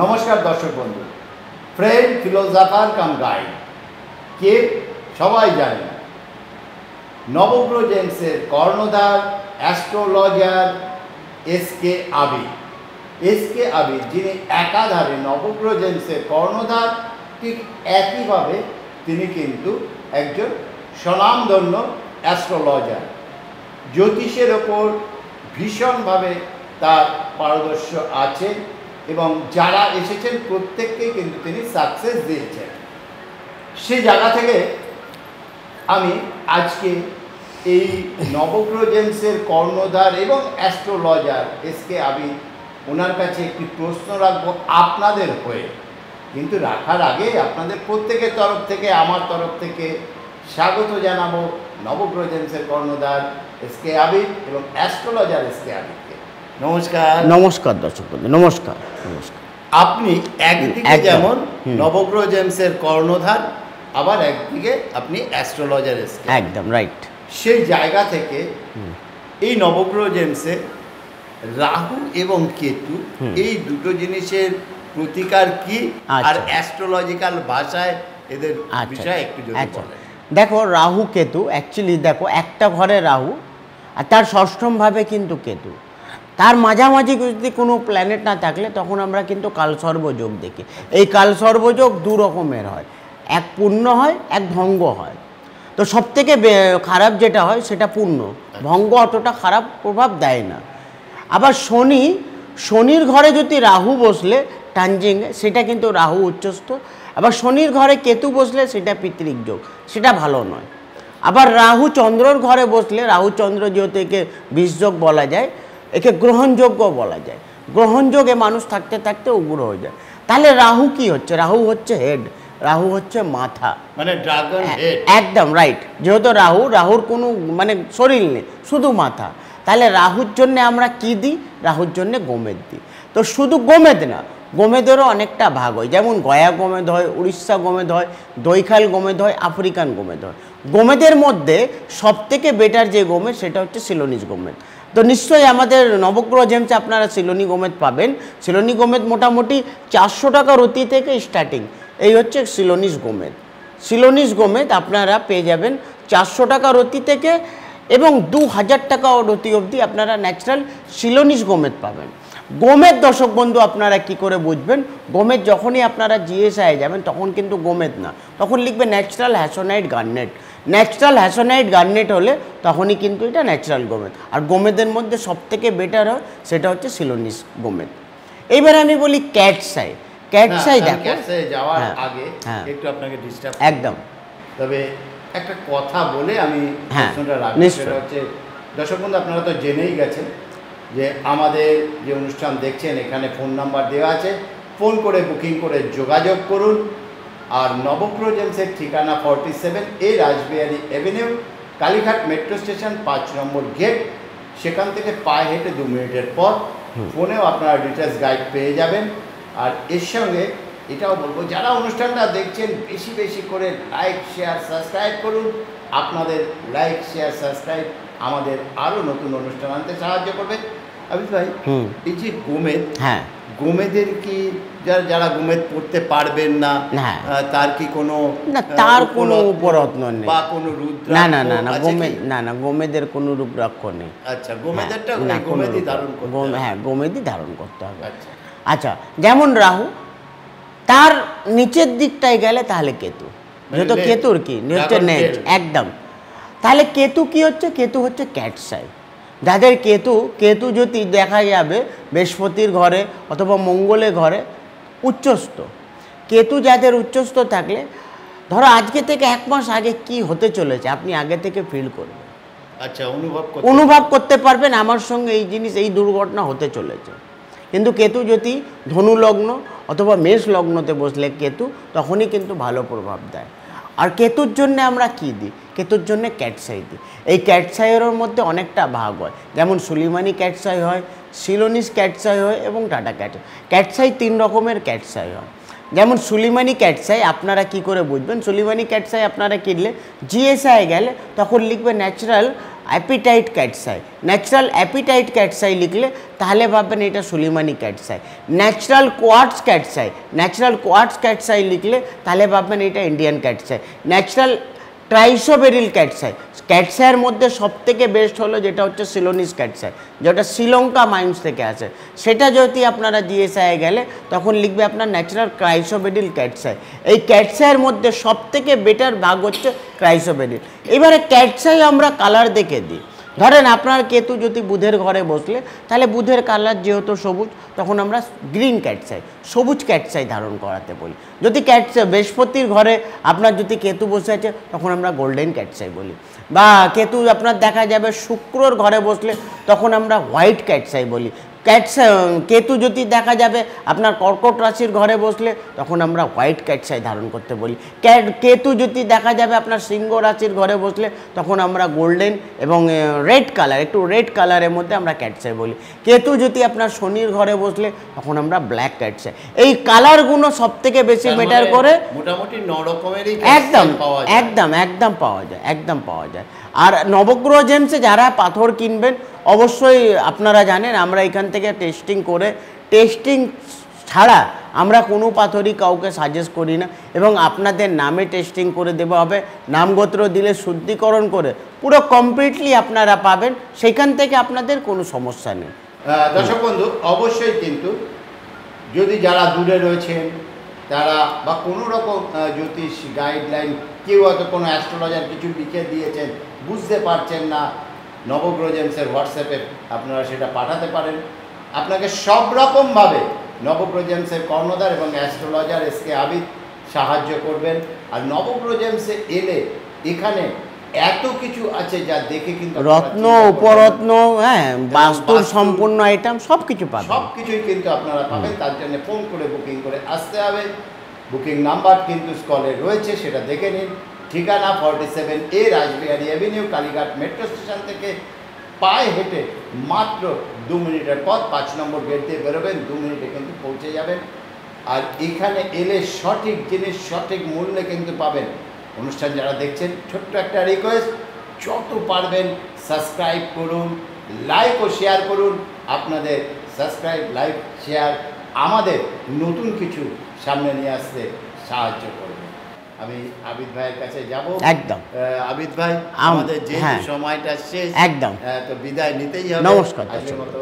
নমস্কার দর্শক বন্ধু, ফ্রেন্ড ফিলোসফার কাম গাইড কে সবাই জানেন। নবগ্রহ জেমসের কর্ণধার অ্যাস্ট্রোলজার এসকে আবির। এসকে আবির যিনি একাধারে নবগ্রহ জেমসের কর্ণধার, ঠিক একইভাবে তিনি কিন্তু একজন স্বনামধন্য অ্যাস্ট্রোলজার। জ্যোতিষের ওপর ভীষণভাবে তার পারদর্শ আছে এবং যারা এসেছেন প্রত্যেককেই কিন্তু তিনি সাকসেস দিয়েছেন। সেই জায়গা থেকে আমি আজকে এই নবগ্রহ জেমসের কর্ণধার এবং অ্যাস্ট্রোলজার এসকে আবির, ওনার কাছে একটি প্রশ্ন রাখবো আপনাদের হয়ে। কিন্তু রাখার আগে আপনাদের প্রত্যেকের তরফ থেকে, আমার তরফ থেকে স্বাগত জানাবো নবগ্রহ জেমসের কর্ণধার এসকে আবির এবং অ্যাস্ট্রোলজার এসকে আবিরকে। নমস্কার। নমস্কার দর্শক বন্ধু, নমস্কার। নমস্কার। আপনি একদিকে যেমন নবগ্রহ জেমসের কর্ণধার, আবার একদিকে আপনি অ্যাস্ট্রোলজার এসকে। একদম রাইট। সেই জায়গা থেকে এই নবগ্রহ জেমসে রাহু এবং কেতু, এই দুটো জিনিসের প্রতিকার কি, আর অ্যাস্ট্রোলজিক্যাল ভাষায় এদের বিষয়ে একটু যদি বলেন। দেখো, রাহু কেতু অ্যাকচুয়ালি দেখো, একটা ঘরে রাহু আর তার ষষ্ঠমভাবে কিন্তু কেতু, তার মাঝামাঝি যদি কোনো প্ল্যানেট না থাকলে তখন আমরা কিন্তু কালসর্বযোগ দেখি। এই কালসর্বযোগ দু রকমের হয়, এক পূর্ণ হয়, এক ভঙ্গ হয়। তো সবথেকে খারাপ যেটা হয় সেটা পূর্ণ, ভঙ্গ অতটা খারাপ প্রভাব দেয় না। আবার শনির ঘরে যদি রাহু বসলে টানজিংয়ে, সেটা কিন্তু রাহু উচ্চস্থ। আবার শনির ঘরে কেতু বসলে সেটা পিতৃক যোগ, সেটা ভালো নয়। আবার রাহু চন্দ্রর ঘরে বসলে, রাহু চন্দ্র যেহেতু একে বিষযোগ বলা যায়, একে গ্রহণযোগ্য বলা যায়। গ্রহণযোগে মানুষ থাকতে থাকতে উগ্র হয়ে যায়। তাহলে রাহু কি হচ্ছে? রাহু হচ্ছে হেড, রাহু হচ্ছে মাথা, মানে ড্রাগন হেড। একদম রাইট। যেহেতু রাহুর কোনো মানে শরীর নেই, শুধু মাথা। তাহলে রাহুর জন্যে আমরা কি দিই? রাহুর জন্যে গোমেদ দিই। তো শুধু গোমেদ না, গোমেদেরও অনেকটা ভাগ হয়। যেমন গয়া গোমেদ হয়, উড়িষ্যা গোমেদ হয়, দৈখাল গোমেদ হয়, আফ্রিকান গোমেদ হয়। গোমেদের মধ্যে সবথেকে বেটার যে গোমেদ সেটা হচ্ছে সিলোনিস গোমেদ। তো নিশ্চয়ই আমাদের নবগ্রহ জেমসে আপনারা সিলোনি গোমেদ পাবেন। সিলোনি গোমেদ মোটামুটি 400 টাকা রতি থেকে স্টার্টিং। এই হচ্ছে সিলোনিস গোমেদ। সিলোনিস গোমেদ আপনারা পেয়ে যাবেন 400 টাকা রতি থেকে, এবং 2000 টাকা রতি অবধি আপনারা ন্যাচারাল সিলোনিস গোমেদ পাবেন। গোমেদ দর্শক বন্ধু আপনারা কি করে বুঝবেন? গোমেদ যখনই আপনারা জিএসআই যাবেন তখন কিন্তু গোমেদ না, তখন লিখবে ন্যাচারাল হ্যাসোনাইট গার্নেট। ন্যাচারাল হ্যাসোনাইট গার্নেট হলে তখনই কিন্তু এটা ন্যাচারাল গোমেদ। আর গোমেদের মধ্যে সবথেকে বেটার হয় সেটা হচ্ছে সিলোনিস গোমেদ। এইবার আমি বলি ক্যাটসাই। ক্যাটসাই দেখো, যাওয়ার আগে একটু আপনাকে ডিস্টার্ব একদম, তবে একটা কথা বলে আমি প্রশ্নটা রাখছি। সেটা হচ্ছে, দর্শক বন্ধু আপনারা তো জেনেই গেছেন যে আমাদের যে অনুষ্ঠান দেখছেন এখানে ফোন নাম্বার দেওয়া আছে, ফোন করে বুকিং করে যোগাযোগ করুন। আর নবগ্রহ জেমসের ঠিকানা 47A Rashbehari Avenue, Kalighat metro station 5 নম্বর গেট। সেখান থেকে পায়ে হেঁটে 2 মিনিটের পর। ফোনেও আপনারা ডিটেলস গাইড পেয়ে যাবেন। আর এর সঙ্গে এটাও বলবো, যারা অনুষ্ঠানটা দেখছেন বেশি বেশি করে লাইক, শেয়ার, সাবস্ক্রাইব করুন। আপনাদের লাইক, শেয়ার, সাবস্ক্রাইব আমাদের আরও নতুন অনুষ্ঠান আনতে সাহায্য করবে। আবির ভাই, এই যে গোমেদ, গোমেদের কি যারা গোমেদ পড়তে পারবেন না, তার কি কোনো তার কোনো উপরত্ন নেই বা কোনো রুদ্র? না না না না, গোমেদ না না, গোমেদের কোনো রুদ্রাক্ষ নেই। আচ্ছা, গোমেদেরটা গোমেদই ধারণ করতে হবে। হ্যাঁ, গোমেদই ধারণ করতে হবে। আচ্ছা, যেমন রাহু, তার নিচের দিকটায় গেলে তাহলে কেতু, যেহেতু কেতুর কি হচ্ছে নেট, একদম। তাহলে কেতু কি হচ্ছে? কেতু হচ্ছে ক্যাটসাই। যাদের কেতু যদি দেখা যাবে বৃহস্পতির ঘরে অথবা মঙ্গলের ঘরে উচ্চস্থ, কেতু যাদের উচ্চস্থ থাকলে, ধরো আজকে থেকে 1 মাস আগে কি হতে চলেছে আপনি আগে থেকে ফিল করবেন। আচ্ছা, অনুভব করতে পারবেন আমার সঙ্গে এই জিনিস, এই দুর্ঘটনা হতে চলেছে। কিন্তু কেতু যদি ধনু লগ্ন অথবা মেষ লগ্নতে বসলে কেতু, তখনই কিন্তু ভালো প্রভাব দেয়। আর কেতুর জন্য আমরা কি দিই? কেতুর জন্য ক্যাটসাই দিই। এই ক্যাটসাইয়ের মধ্যে অনেকটা ভাগ হয়, যেমন সুলিমানি ক্যাটসাই হয়, সিলোনিস ক্যাটসাই হয় এবং টাটা ক্যাটসাই 3 রকমের ক্যাটসাই হয়। যেমন সুলিমানি ক্যাটসাই আপনারা কি করে বুঝবেন? সুলিমানি ক্যাটসাই আপনারা কিনলে জিএসআই গেলে তখন লিখবে natural apatite cat's eye. Natural apatite cat's eye লিখলে তাহলে ভাববেন এটা সুলিমানি cat's eye. Natural quartz cat's eye, natural quartz cat's eye লিখলে তাহলে ভাববেন এটা Indian cat's eye. Natural chrysoberyl cat's eye, ক্যাটসাইয়ের মধ্যে সবথেকে বেস্ট হলো যেটা হচ্ছে সিলোনিস ক্যাটসাই, যেটা শ্রীলঙ্কা মাইন্স থেকে আসে। সেটা যদি আপনারা জিএসআই গেলে তখন লিখবে আপনার ন্যাচারাল ক্রাইসোবেরিল ক্যাটসাই। এই ক্যাটসাইয়ের মধ্যে সবথেকে বেটার ভাগ হচ্ছে ক্রাইসোবেরিল। এবারে ক্যাটসাই আমরা কালার দেখে দিই। ধরেন আপনার কেতু যদি বুধের ঘরে বসলে তাহলে বুধের কালার যেহেতু সবুজ, তখন আমরা গ্রিন ক্যাটসাই, সবুজ ক্যাটসাই ধারণ করাতে বলি। যদি বৃহস্পতির ঘরে আপনার যদি কেতু বসে আছে তখন আমরা গোল্ডেন ক্যাটসাই বলি। বা কেতু আপনার দেখা যাবে শুক্রর ঘরে বসলে তখন আমরা হোয়াইট ক্যাটসাই বলি। কেতু যদি দেখা যাবে আপনার কর্কট রাশির ঘরে বসলে তখন আমরা হোয়াইট ক্যাটসাই ধারণ করতে বলি। কেতু যদি দেখা যাবে আপনার সিংহ রাশির ঘরে বসলে তখন আমরা গোল্ডেন এবং রেড কালার, একটু রেড কালারের মধ্যে আমরা ক্যাটসাই বলি। কেতু যদি আপনার শনির ঘরে বসলে তখন আমরা ব্ল্যাক ক্যাটসাই। এই কালারগুলো সব থেকে বেশি ম্যাটার করে। মোটামুটি 9 রকমেরই একদম একদম একদম পাওয়া যায়, একদম পাওয়া যায়। আর নবগ্রহ জেমসে যারা পাথর কিনবেন অবশ্যই আপনারা জানেন আমরা এখান থেকে টেস্টিং করে, টেস্টিং ছাড়া আমরা কোনো পাথরই কাউকে সাজেস্ট করি না, এবং আপনাদের নামে টেস্টিং করে দেওয়া হবে। নামগোত্র দিলে শুদ্ধিকরণ করে পুরো কমপ্লিটলি আপনারা পাবেন, সেখান থেকে আপনাদের কোনো সমস্যা নেই। দর্শক বন্ধু, অবশ্যই কিন্তু যদি যারা দূরে রয়েছেন তারা বা কোনো রকম জ্যোতিষ গাইডলাইন, কেউ হয়তো কোনো অ্যাস্ট্রোলজার কিছু লিখে দিয়েছেন, বুঝতে পারছেন না, নবগ্রহ জেমসের হোয়াটসঅ্যাপে আপনারা সেটা পাঠাতে পারেন। আপনাকে সব রকমভাবে নবগ্রহ জেমসের কর্ণধার এবং অ্যাস্ট্রোলজার এসকে আবিদ সাহায্য করবেন। আর নবগ্রহ জেমসে এলে এখানে এত কিছু আছে যা দেখে কিন্তু রত্ন, উপরত্ন, হ্যাঁ, বাস্তুর সম্পূর্ণ আইটেম সব কিছু পাবেন, সব কিছুই কিন্তু আপনারা পাবেন। তার জন্য ফোন করে বুকিং করে আসতে হবে। বুকিং নাম্বার কিন্তু স্কলে রয়েছে, সেটা দেখে নিন। ঠিকানা 47A Rashbehari avenue, Kalighat metro station থেকে পায়ে হেঁটে মাত্র 2 মিনিটের পথ। 5 নম্বর গেট দিয়ে বেরোবেন, 2 মিনিটে কিন্তু পৌঁছে যাবেন। আর এখানে এলে সঠিক জিনিস সঠিক মূল্যে কিন্তু পাবেন। অনুষ্ঠান যারা দেখছেন, ছোট্ট একটা রিকোয়েস্ট, যত পারবেন সাবস্ক্রাইব করুন, লাইক ও শেয়ার করুন। আপনাদের সাবস্ক্রাইব, লাইক, শেয়ার আমাদের নতুন কিছু সামনে নিয়ে আসতে সাহায্য করবে। আমি আবিদ ভাইয়ের কাছে যাব। একদম আবিদ ভাই, আমাদের যে সময়টা শেষ, একদম তো বিদায় নিতেই হবে। নমস্কার। আজকের মতো